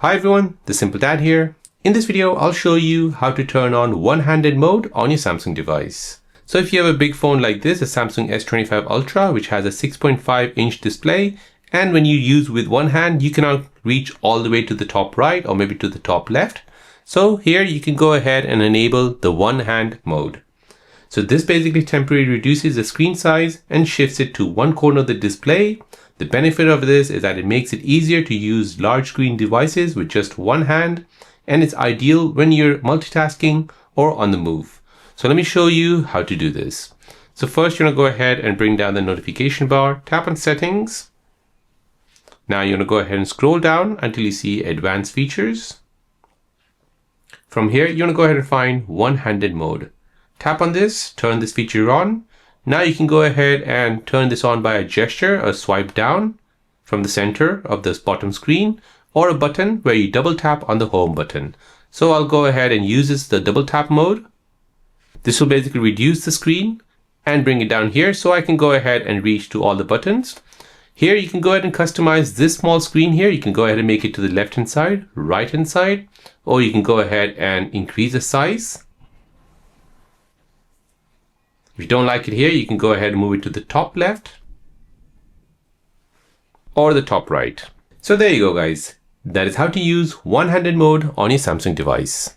Hi everyone, The Simple Dad here. In this video, I'll show you how to turn on one-handed mode on your Samsung device. So if you have a big phone like this, a Samsung S25 Ultra, which has a 6.5-inch display, and when you use with one hand, you cannot reach all the way to the top right or maybe to the top left. So here you can go ahead and enable the one-hand mode. So this basically temporarily reduces the screen size and shifts it to one corner of the display. The benefit of this is that it makes it easier to use large screen devices with just one hand, and it's ideal when you're multitasking or on the move. So let me show you how to do this. So first you're going to go ahead and bring down the notification bar, tap on settings. Now you're going to go ahead and scroll down until you see advanced features. From here, you're going to go ahead and find one-handed mode. Tap on this, turn this feature on. Now you can go ahead and turn this on by a gesture or swipe down from the center of this bottom screen, or a button where you double tap on the home button. So I'll go ahead and use the double tap mode. This will basically reduce the screen and bring it down here so I can go ahead and reach to all the buttons. Here you can go ahead and customize this small screen here. You can go ahead and make it to the left hand side, right hand side, or you can go ahead and increase the size. If you don't like it here, you can go ahead and move it to the top left or the top right. So there you go, guys. That is how to use one-handed mode on your Samsung device.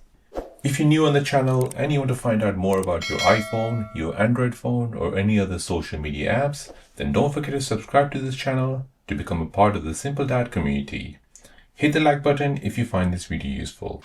If you're new on the channel and you want to find out more about your iPhone, your Android phone, or any other social media apps, then don't forget to subscribe to this channel to become a part of the Simple Dad community. Hit the like button if you find this video useful.